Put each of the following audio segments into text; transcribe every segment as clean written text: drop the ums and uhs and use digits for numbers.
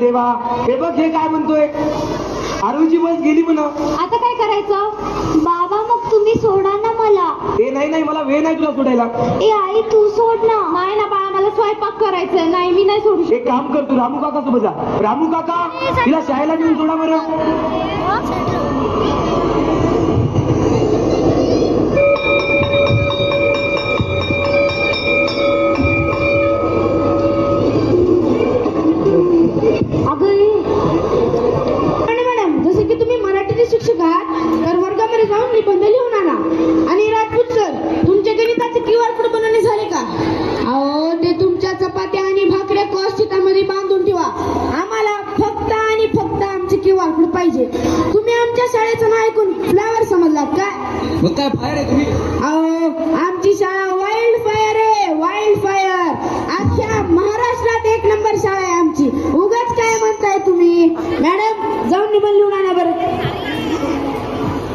देवा, हे बघ हे काय म्हणतोय, आरोची बस गेली म्हणा. आता काय करायचं बाबा? मग तुम्ही सोडा ना मला. ए नाही नाही, मला वेळ नाही तुला सोडायला. ए आई तू सोड ना. नाही ना बाळा, मला स्वयंपाक करायचंय. नाही मी नाही सोडू शकत. एक काम कर, तू रामू काका सोबत जा. रामू काका, तिला शाळेला घेऊन सोडा बरं. जसे की तुम्ही मराठीचे शिक्षक आहात तर वर्गामध्ये जाऊन निबंध लिहून आणा. आणि राजपूत सर, तुमच्या गणिताचे QR कोड बनवणे झाले का? अहो ते तुमच्या चपात्या आणि भाकऱ्या कॉस्टिकामध्ये बांधून ठेवा. आम्हाला फक्त आणि फक्त आमचे QR कोड पाहिजे. तुम्ही आमच्या शाळेचं नाव ऐकून फ्लावर समजलात का? मग काय फायर आहे तुम्ही? अहो आमची शाळा वाईल्ड फायर आहे, वाईल्ड फायर. अख्ख्या महाराष्ट्रात 1 नंबर शाळा आहे आमची. उगाच काय म्हणताय तुम्ही? मॅडम जाऊन निबंध लिहून आणा बरं.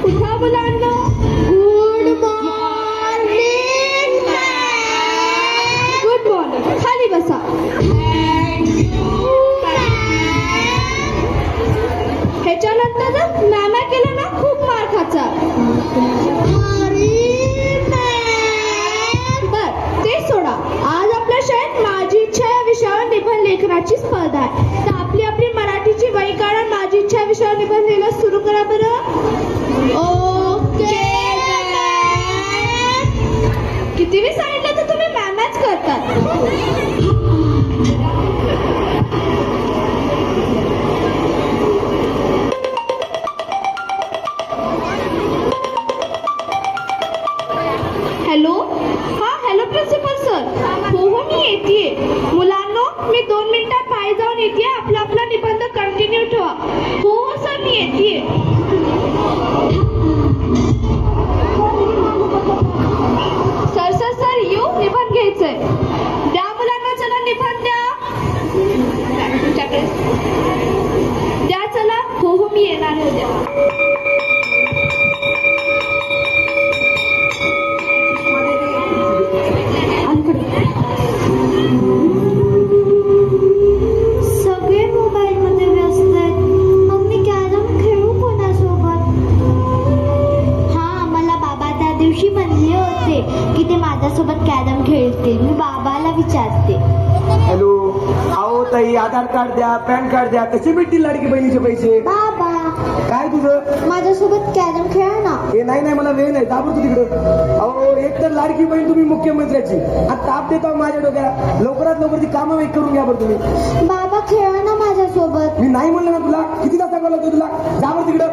उठा मुलांना. Good morning. Good morning. खाली बसा. ह्याच्यानंतर जर नाना केलं ना खूप मार खाचा. बर ते सोडा. आज आपल्या शाळेत माझी इच्छा या विषयावर निबंध लेखनाची स्पर्धा आहे. तर आपली आपली मराठीची वही काढा. माझी इच्छा विषयावर निबंध लिहायला सुरू करा बरं. ओके. किती वेळ सांगितलं तर तुम्ही मॅमच करतात. हॅलो. हा हॅलो प्रिन्सिपल सर. हो हो मी येते. मुलांनो मी 2 मिनिटात बाहेर जाऊन येते. आपला आपला निबंध कंटिन्यू ठेवा. हो हो सर मी येते. सर सर सर येऊ निबंध घ्यायचंय. द्या मुलांना, चला निबंध द्या. तुमच्याकडे द्या चला. हो हो मी येणार आहे उद्या. सगळे मोबाईल मध्ये व्यस्त आहेत. मग मी कॅरम खेळू कोणासोबत? हा मला बाबा त्या दिवशी म्हणले होते की ते माझ्यासोबत कॅरम खेळतील. मी बाबाला विचारते. हॅलो. अहो ताई, आधार कार्ड द्या, पॅन कार्ड द्या. कसे भेटतील लाडकी बहिणीचे पैसे? बाबा काय तुझं? माझ्यासोबत कॅरम खेळा ना. हे नाही नाही, मला वेळ नाही. दाबू तू तिकडं. अहो एक तर लाडकी बहीण तुम्ही मुख्यमंत्र्याची, आता ताप देता माझ्या डोक्याला. लवकरात लवकर ती कामं वेग करून घ्या बरं तुम्ही. बाबा खेळा ना माझ्यासोबत. मी नाही म्हणलं ना तुला. कितीदा सांगावं लागतं तुला? जा बरं तिकडं.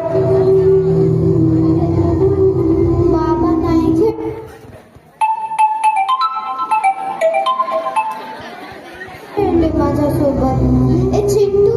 बाबा नाही खेळले माझ्यासोबत. ए चिंटू.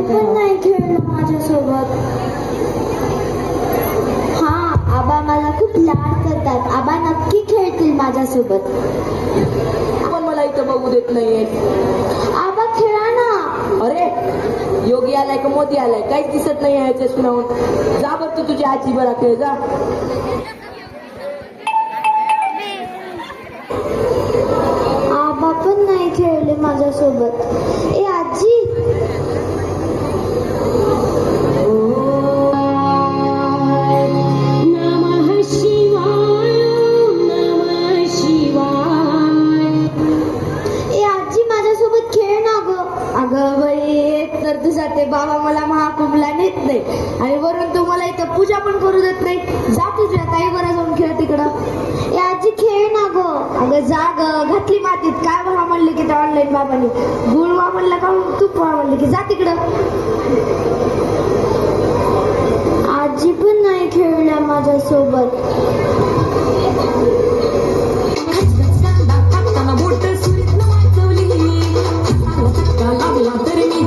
पण नाही खेळलं माझ्यासोबत. हा आबा मला खूप लाड करतात. आबा नक्की खेळतील माझ्यासोबत. पण मला इथं बघू देत नाहीये. आबा खेळा ना. अरे योगी आलाय का मोदी आलाय काहीच दिसत नाही याच्या सुनावून. जा बघ तू तुझी आजी बरा खेळ जा. आबा पण नाही खेळले माझ्यासोबत. ए आजी. ते बाबा मला महाकुंभला नेत नाही आणि वरून तुम्हाला इथं पूजा पण करू देत नाही. जा तुझ्या ताई बरं जाऊन खेळ तिकडं. या आजी खेळ ना ग. अगं जा ग. घातली मातीत. काय बघा म्हणले की त्या ऑनलाईन बाबांनी गुळ वा म्हणलं का तूप वा म्हणलं की जा तिकडं. आजी पण नाही खेळल्या माझ्यासोबत. बोट सुरीत वाचवली लागला तरी मी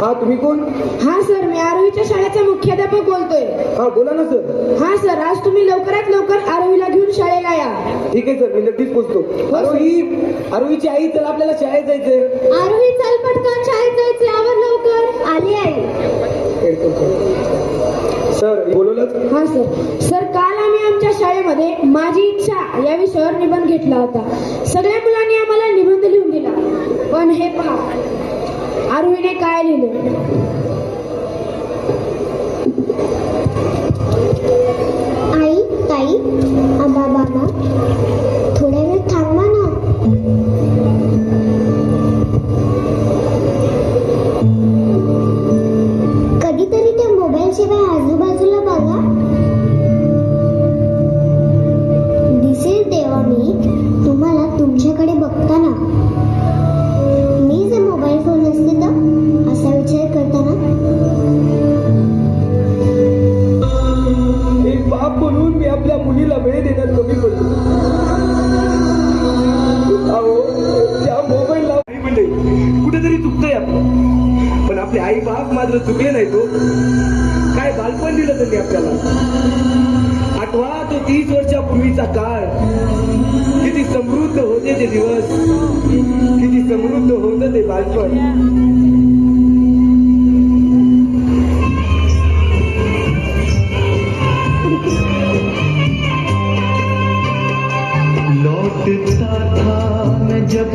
हा तुम्ही कोण? हा सर, मी आरोहीच्या शाळेचा मुख्याध्यापक बोलतोय. हा बोला ना सर. हा सर, आज तुम्ही लवकरात लवकर आरोहीला घेऊन शाळेला या. ठीक आहे सर, मी नक्कीच पोचतो. आरोहीची आई, चल आपल्याला शाळेत जायचंय. आरोही चल पटकन, शाळेत जायचंय, आवर लवकर. आली आई. सर बोलवलंच? हा सर. सर, काल आम्ही आमच्या शाळेमध्ये माझी इच्छा या विषयावर निबंध घेतला होता. सगळ्या मुलांनी आम्हाला निबंध लिहून दिला. पण हे पहा, आरोहीने काय लिहिलं. आई, ताई, बाबा, थोड्या वेळ थांबा ना. कधीतरी त्या मोबाईल शिवाय आजूबाजूला बघा. दिसेल तेव्हा मी तुम्हाला तुमच्याकडे बघताना. मी जर मोबाईल फोन असते तर असा विचार करताना. एक बाप म्हणून मी आपल्या मुलीला वेळ देण्यात कमी पडतो. अहो त्या मोबाईलला म्हणजे कुठेतरी चुकतंय आपलं, पण आपले आई बाप मात्र चुकले नाही. तो काय बालपण दिलं त्यांनी आपल्याला. आठवा तो 30 वर्षापूर्वीचा काळ. किती समृद्ध होते ते दिवस, किती समृद्ध होतं ते बालपण. लौटता था मैं जब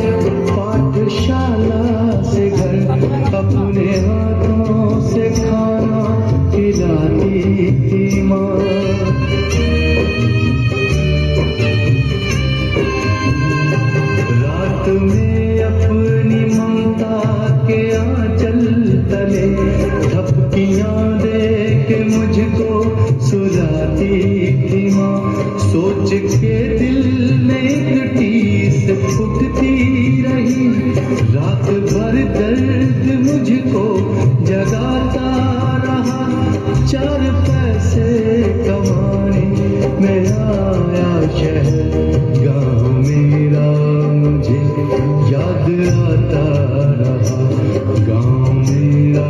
पाठशाला से घर, अपने हाथों से खाना खिलाती थी माँ. रात में अपनी ममता के आंचल तले थपकियां दे के मुझको सुलाती थी माँ. सोच के दिल में एक टीस फूटती रही, रात भर दर्द मुझको जगाता रहा. 4 पैसे कमाने में आया शहर, गाँव मेरा मुझे याद आता रहा. गाँव मेरा